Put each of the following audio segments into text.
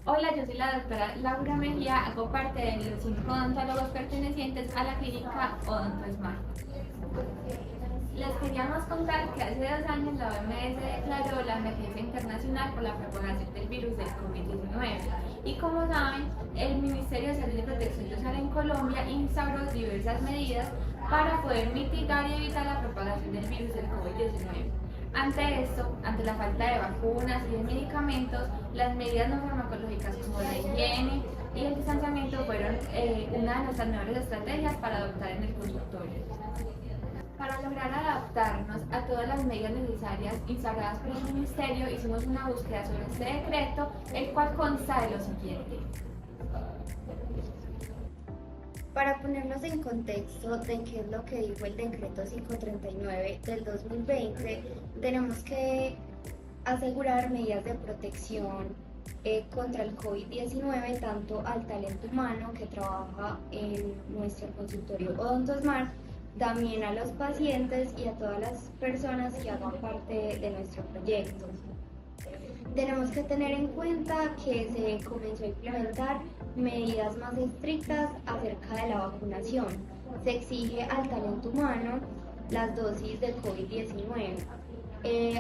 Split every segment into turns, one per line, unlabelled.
Hola, yo soy la doctora Laura Mejía, hago parte de los 5 odontólogos pertenecientes a la clínica OdontosMar. Les queríamos contar que hace 2 años la OMS declaró la emergencia internacional por la propagación del virus del COVID-19 y como saben, el Ministerio de Salud y Protección Social en Colombia instauró diversas medidas para poder mitigar y evitar la propagación del virus del COVID-19. Ante esto, ante la falta de vacunas y de medicamentos, las medidas no farmacológicas como la higiene y el distanciamiento fueron una de nuestras mejores estrategias para adoptar en el consultorio. Para lograr adaptarnos a todas las medidas necesarias instauradas por el Ministerio, hicimos una búsqueda sobre este decreto, el cual consta de lo siguiente.
Para ponernos en contexto de qué es lo que dijo el decreto 539 del 2020, tenemos que asegurar medidas de protección contra el COVID-19 tanto al talento humano que trabaja en nuestro consultorio OdontosMart, también a los pacientes y a todas las personas que hagan parte de nuestro proyecto. Tenemos que tener en cuenta que se comenzó a implementar medidas más estrictas acerca de la vacunación. Se exige al talento humano las dosis de COVID-19.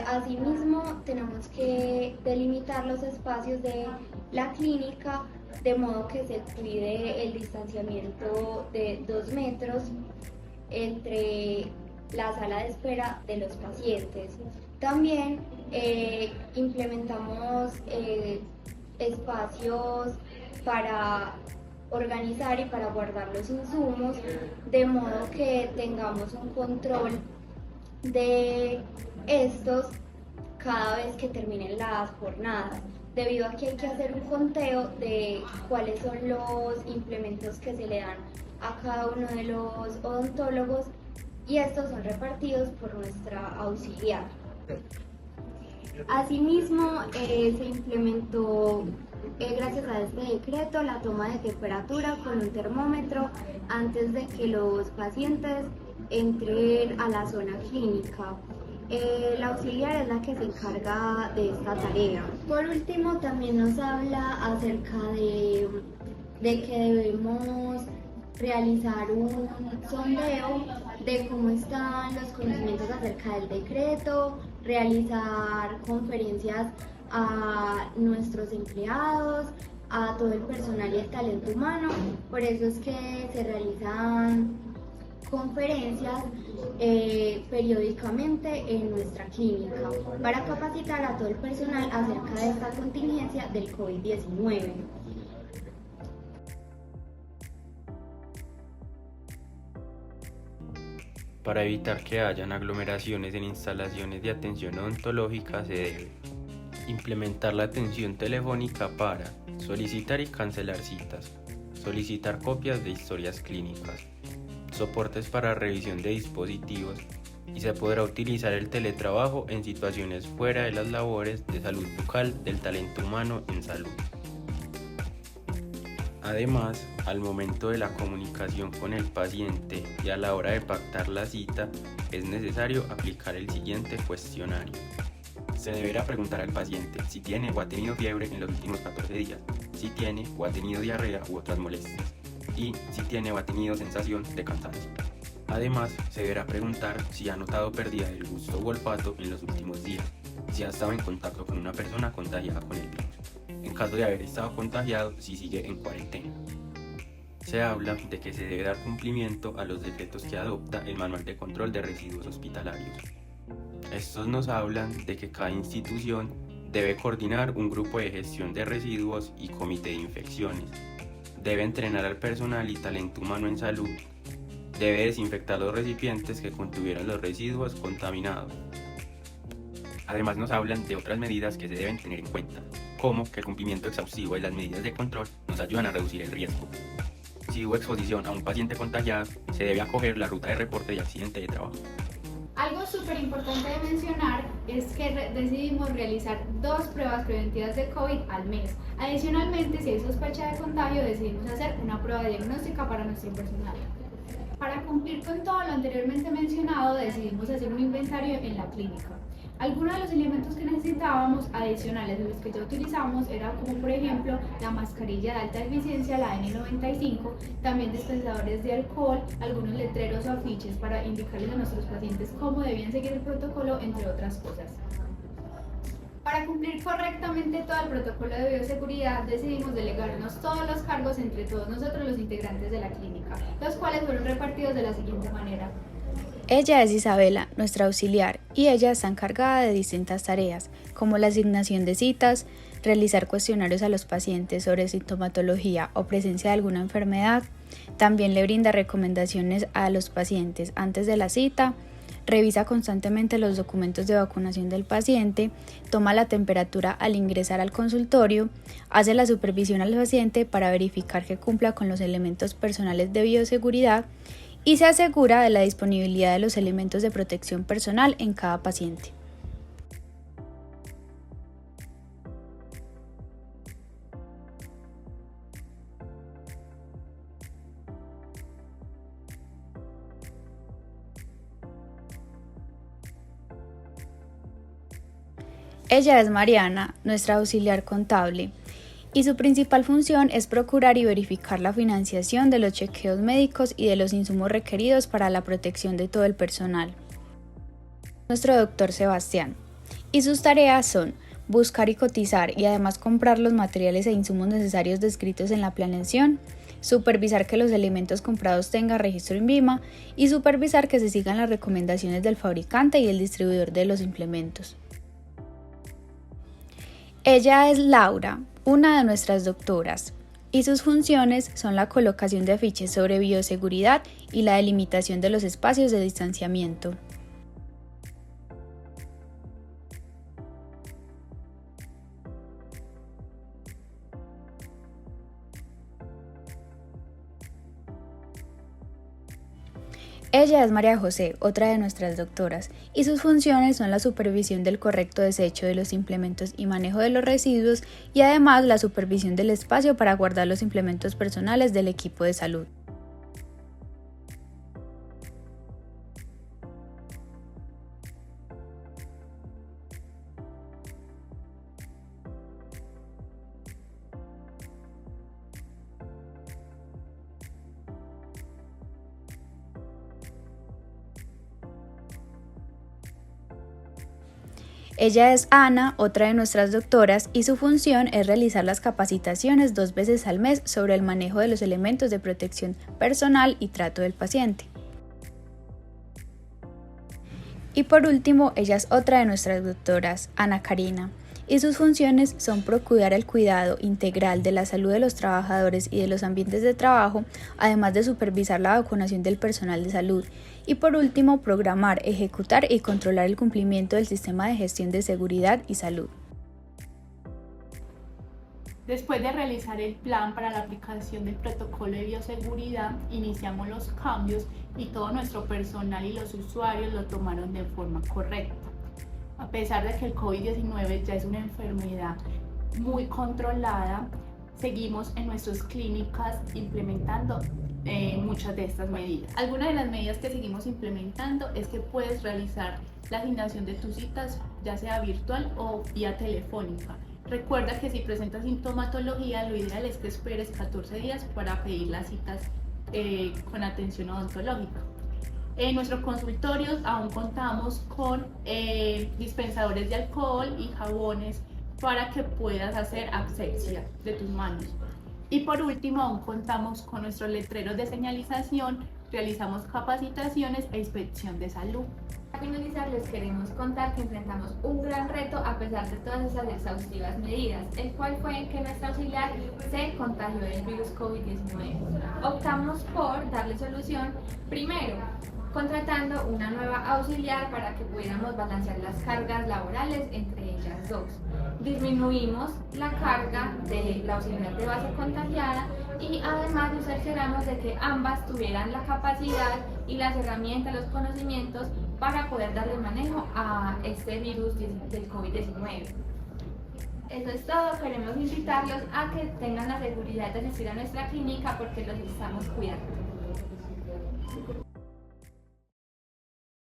Asimismo, tenemos que delimitar los espacios de la clínica de modo que se cuide el distanciamiento de 2 metros entre la sala de espera de los pacientes. También implementamos espacios para organizar y para guardar los insumos, de modo que tengamos un control de estos cada vez que terminen las jornadas, debido a que hay que hacer un conteo de cuáles son los implementos que se le dan a cada uno de los odontólogos y estos son repartidos por nuestra auxiliar. Asimismo, se implementó, gracias a este decreto, la toma de temperatura con un termómetro antes de que los pacientes entren a la zona clínica. La auxiliar es la que se encarga de esta tarea. Por último, también nos habla acerca de que debemos realizar un sondeo de cómo están los conocimientos acerca del decreto, realizar conferencias a nuestros empleados, a todo el personal y el talento humano. Por eso es que se realizan conferencias periódicamente en nuestra clínica para capacitar a todo el personal acerca de esta contingencia del COVID-19.
Para evitar que hayan aglomeraciones en instalaciones de atención odontológica se debe implementar la atención telefónica para solicitar y cancelar citas, solicitar copias de historias clínicas, soportes para revisión de dispositivos y se podrá utilizar el teletrabajo en situaciones fuera de las labores de salud bucal del talento humano en salud. Además, al momento de la comunicación con el paciente y a la hora de pactar la cita, es necesario aplicar el siguiente cuestionario. Se deberá preguntar al paciente si tiene o ha tenido fiebre en los últimos 14 días, si tiene o ha tenido diarrea u otras molestias, y si tiene o ha tenido sensación de cansancio. Además, se deberá preguntar si ha notado pérdida del gusto u olfato en los últimos días, si ha estado en contacto con una persona contagiada con el virus. En caso de haber estado contagiado, si sigue en cuarentena. Se habla de que se debe dar cumplimiento a los decretos que adopta el Manual de Control de Residuos Hospitalarios. Estos nos hablan de que cada institución debe coordinar un grupo de gestión de residuos y comité de infecciones, debe entrenar al personal y talento humano en salud, debe desinfectar los recipientes que contuvieran los residuos contaminados. Además nos hablan de otras medidas que se deben tener en cuenta, como que el cumplimiento exhaustivo de las medidas de control nos ayudan a reducir el riesgo. Si hubo exposición a un paciente contagiado, se debe acoger la ruta de reporte de accidente de trabajo.
Algo súper importante de mencionar es que decidimos realizar 2 pruebas preventivas de COVID al mes. Adicionalmente, si hay sospecha de contagio, decidimos hacer una prueba diagnóstica para nuestro personal. Para cumplir con todo lo anteriormente mencionado, decidimos hacer un inventario en la clínica. Algunos de los elementos que necesitábamos adicionales de los que ya utilizamos era como por ejemplo la mascarilla de alta eficiencia, la N95, también dispensadores de alcohol, algunos letreros o afiches para indicarles a nuestros pacientes cómo debían seguir el protocolo, entre otras cosas. Para cumplir correctamente todo el protocolo de bioseguridad, decidimos delegarnos todos los cargos entre todos nosotros los integrantes de la clínica, los cuales fueron repartidos de la siguiente manera.
Ella es Isabela, nuestra auxiliar, y ella está encargada de distintas tareas, como la asignación de citas, realizar cuestionarios a los pacientes sobre sintomatología o presencia de alguna enfermedad. También le brinda recomendaciones a los pacientes antes de la cita, revisa constantemente los documentos de vacunación del paciente, toma la temperatura al ingresar al consultorio, hace la supervisión al paciente para verificar que cumpla con los elementos personales de bioseguridad y se asegura de la disponibilidad de los elementos de protección personal en cada paciente. Ella es Mariana, nuestra auxiliar contable, y su principal función es procurar y verificar la financiación de los chequeos médicos y de los insumos requeridos para la protección de todo el personal. Nuestro doctor Sebastián, y sus tareas son buscar y cotizar y además comprar los materiales e insumos necesarios descritos en la planeación, supervisar que los elementos comprados tengan registro en INVIMA y supervisar que se sigan las recomendaciones del fabricante y el distribuidor de los implementos. Ella es Laura, una de nuestras doctoras, y sus funciones son la colocación de afiches sobre bioseguridad y la delimitación de los espacios de distanciamiento. Ella es María José, otra de nuestras doctoras, y sus funciones son la supervisión del correcto desecho de los implementos y manejo de los residuos y además la supervisión del espacio para guardar los implementos personales del equipo de salud. Ella es Ana, otra de nuestras doctoras, y su función es realizar las capacitaciones 2 veces al mes sobre el manejo de los elementos de protección personal y trato del paciente. Y por último, ella es otra de nuestras doctoras, Ana Karina, y sus funciones son procurar el cuidado integral de la salud de los trabajadores y de los ambientes de trabajo, además de supervisar la vacunación del personal de salud. Y por último, programar, ejecutar y controlar el cumplimiento del sistema de gestión de seguridad y salud.
Después de realizar el plan para la aplicación del protocolo de bioseguridad, iniciamos los cambios y todo nuestro personal y los usuarios lo tomaron de forma correcta. A pesar de que el COVID-19 ya es una enfermedad muy controlada, seguimos en nuestras clínicas implementando muchas de estas medidas. Algunas de las medidas que seguimos implementando es que puedes realizar la asignación de tus citas, ya sea virtual o vía telefónica. Recuerda que si presentas sintomatología, lo ideal es que esperes 14 días para pedir las citas con atención odontológica. En nuestros consultorios aún contamos con dispensadores de alcohol y jabones para que puedas hacer asepsia de tus manos. Y por último, aún contamos con nuestros letreros de señalización, realizamos capacitaciones e inspección de salud.
Para finalizar, les queremos contar que enfrentamos un gran reto a pesar de todas esas exhaustivas medidas, el cual fue que nuestra auxiliar se contagió del virus COVID-19. Optamos por darle solución primero, contratando una nueva auxiliar para que pudiéramos balancear las cargas laborales entre ellas dos. Disminuimos la carga de la auxiliar de base contagiada y además nos cercioramos de que ambas tuvieran la capacidad y las herramientas, los conocimientos para poder darle manejo a este virus del COVID-19. Eso es todo, queremos invitarlos a que tengan la seguridad de asistir a nuestra clínica porque los estamos cuidando.